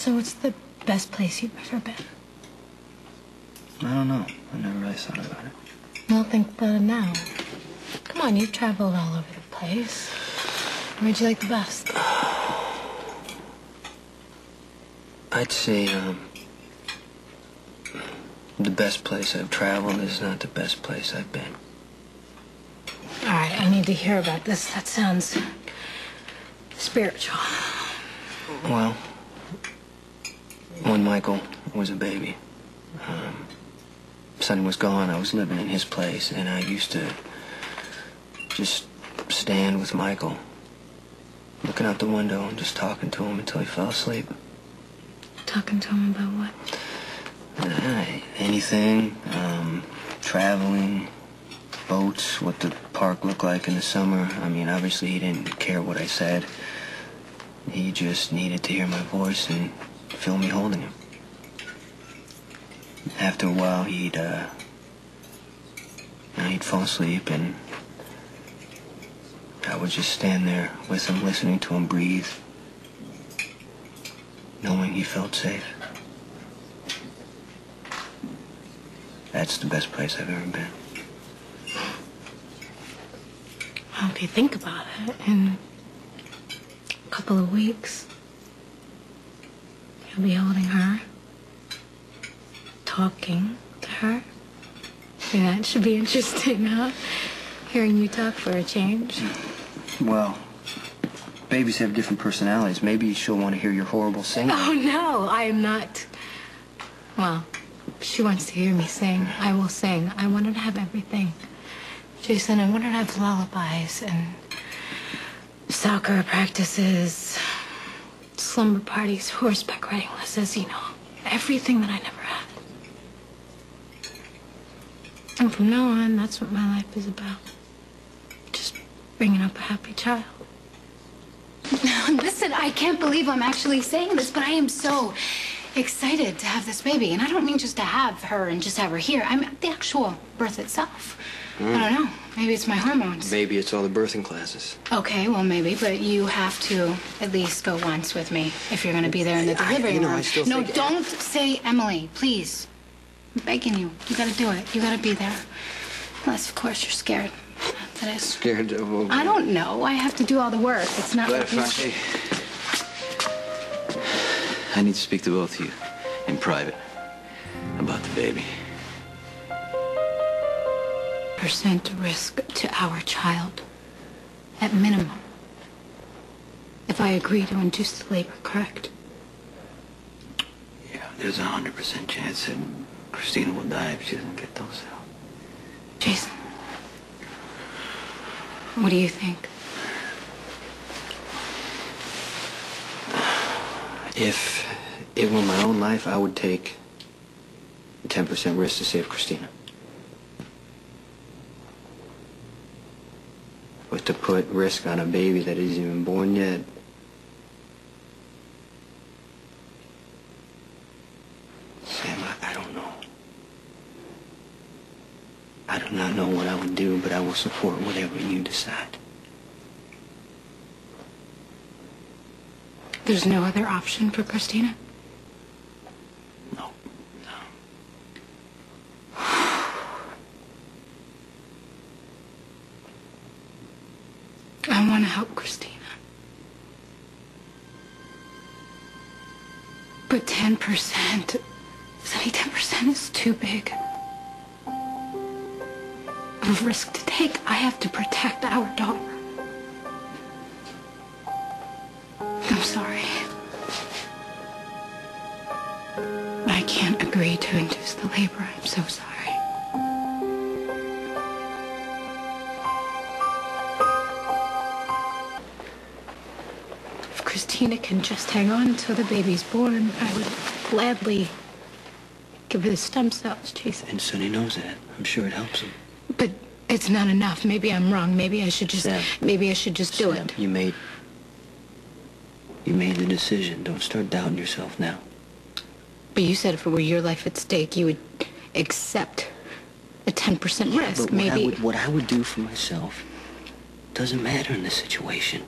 So it's the best place you've ever been? I don't know. I never really thought about it. Well, think about it now. Come on, you've traveled all over the place. Where'd you like the best? I'd say, the best place I've traveled is not the best place I've been. All right, I need to hear about this. That sounds spiritual. Well, when Michael was a baby, Sonny was gone. I was living in his place, and I used to just stand with Michael, looking out the window and just talking to him until he fell asleep. Talking to him about what? Anything. Traveling, boats, what the park looked like in the summer. I mean, obviously he didn't care what I said. He just needed to hear my voice and feel me holding him. After a while, he'd fall asleep, and I would just stand there with him, listening to him breathe, knowing he felt safe. That's the best place I've ever been. Well, if you think about it, in a couple of weeks, you'll be holding her, talking to her. Yeah, that should be interesting, huh? Hearing you talk for a change. Well, babies have different personalities. Maybe she'll want to hear your horrible singing. Oh, no, I am not. Well, she wants to hear me sing. I will sing. I want her to have everything. Jason, I want her to have lullabies and soccer practices, slumber parties, horseback riding lessons, you know, everything that I never had. And from now on, that's what my life is about. Just bringing up a happy child. Listen, I can't believe I'm actually saying this, but I am so excited to have this baby. And I don't mean just to have her and just have her here. I mean the actual birth itself. I don't know. Maybe it's my hormones. Maybe it's all the birthing classes. Okay, well, maybe, but you have to at least go once with me if you're going to be there in the delivery room. No, don't say Emily, please. I'm begging you. You got to do it. You got to be there. Unless, of course, you're scared. That is. Scared of? I don't know. I have to do all the work. It's not like you... I need to speak to both of you in private about the baby. Percent risk to our child, at minimum, if I agree to induce the labor, correct? Yeah, there's a 100% chance that Christina will die if she doesn't get those cells. Jason, what do you think? If it were my own life, I would take a 10% risk to save Christina. But to put risk on a baby that isn't even born yet, Sam, I don't know. I do not know what I would do, but I will support whatever you decide. There's no other option for Christina? No. I want to help Christina. But 10%, Sonny, 10% is too big of a risk to take. I have to protect our daughter. I'm sorry. I can't agree to induce the labor. I'm so sorry. If Christina can just hang on until the baby's born, I would gladly give her the stem cells, Jason. And Sonny knows that. I'm sure it helps him. But it's not enough. Maybe I'm wrong. Maybe I should just... Sam, maybe I should just do it. You made the decision. Don't start doubting yourself now. But you said if it were your life at stake, you would accept a 10% risk. But maybe... what I would do for myself doesn't matter in this situation.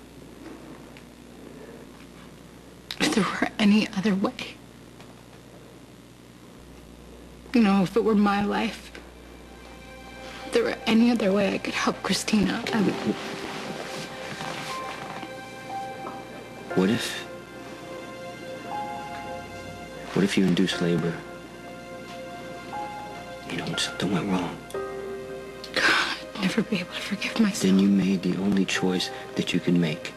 But there were any other way. You know, if it were my life, if there were any other way I could help Christina, I would. What if you induced labor? You know, something went wrong. God, I'd never be able to forgive myself. Then you made the only choice that you can make.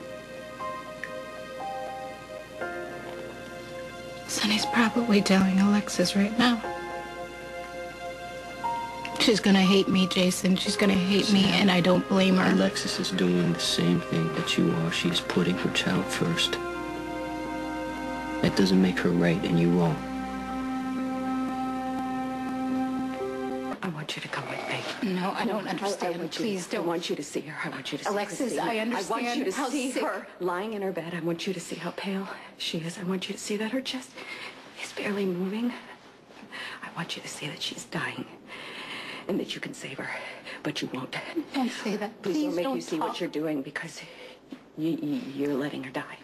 Sonny's probably telling Alexis right now. She's gonna hate me, Jason. She's gonna hate me, and I don't blame her. Alexis is doing the same thing that you are. She's putting her child first. That doesn't make her right and you wrong. I want you to come with me. No, I don't understand. Please don't. I want you to see her. I want you to see Alexis, Christina. I understand I want you to how see sick- her lying in her bed. I want you to see how pale she is. I want you to see that her chest is barely moving. I want you to see that she's dying and that you can save her, but you won't. Don't say that. Please don't make don't you see talk. what you're doing because you're letting her die.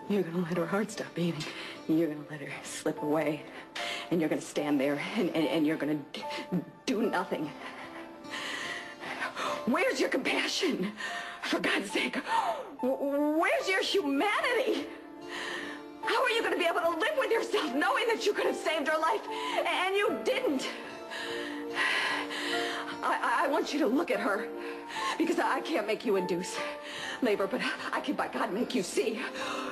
You're going to let her heart stop beating. You're going to let her slip away. And you're going to stand there and you're going to do nothing. Where's your compassion? For God's sake, where's your humanity? How are you going to be able to live with yourself knowing that you could have saved her life and you didn't? I want you to look at her because I can't make you induce labor, but I can, by God, make you see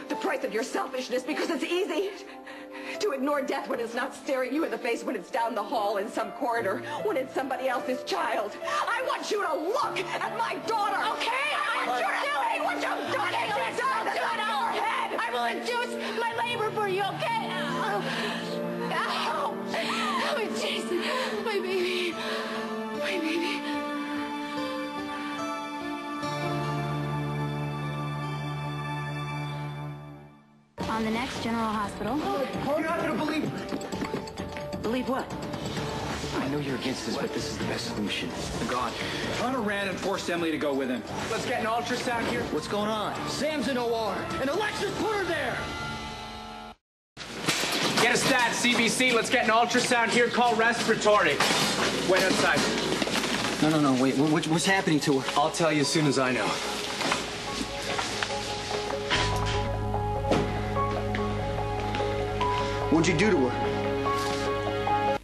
the price of your selfishness because it's easy to ignore death when it's not staring you in the face, when it's down the hall in some corridor, when it's somebody else's child. I want you to look at my daughter. Okay, I want you to see what you've done. It's done on your head. I will induce my labor for you, okay? Ow! Oh, Jason, my baby. My baby. On the next General Hospital. You're not gonna believe it. Believe what? I know you're against this, but this is the best solution. God. Hunter ran and forced Emily to go with him. Let's get an ultrasound here. What's going on? Sam's in OR, and Alexis put her there! Get a stat, CBC. Let's get an ultrasound here. Call respiratory. Wait outside. No, wait. What's happening to her? I'll tell you as soon as I know. What'd you do to her?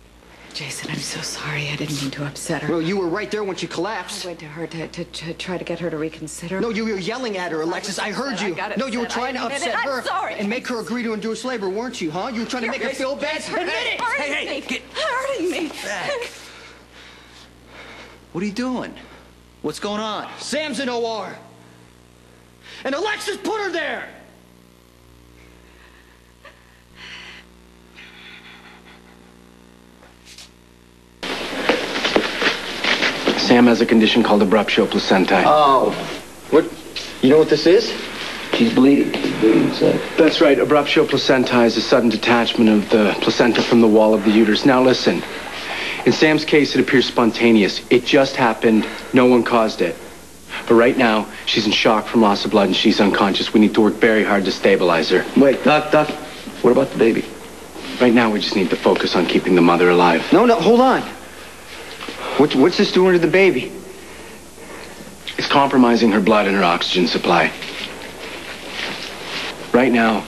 Jason, I'm so sorry. I didn't mean to upset her. Well, you were right there when she collapsed. I went to her to try to get her to reconsider. No, you were yelling at her, Alexis. I heard you. No, you were trying to upset her I'm sorry. and make her agree to induce labor, weren't you, huh? You were trying to make her feel bad. Admit it! Hey, get hurting me. Back. What are you doing? What's going on? Sam's in OR. And Alexis put her there! Sam has a condition called abruptio placentae. Oh. What? You know what this is? She's bleeding. She's bleeding inside. That's right. Abruptio placentae is a sudden detachment of the placenta from the wall of the uterus. Now listen. In Sam's case, it appears spontaneous. It just happened. No one caused it. But right now, she's in shock from loss of blood and she's unconscious. We need to work very hard to stabilize her. Wait, Doc, what about the baby? Right now, we just need to focus on keeping the mother alive. No, hold on. What's this doing to the baby? It's compromising her blood and her oxygen supply. Right now,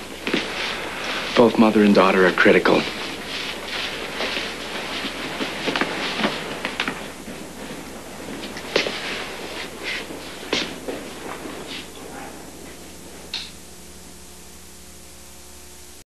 both mother and daughter are critical.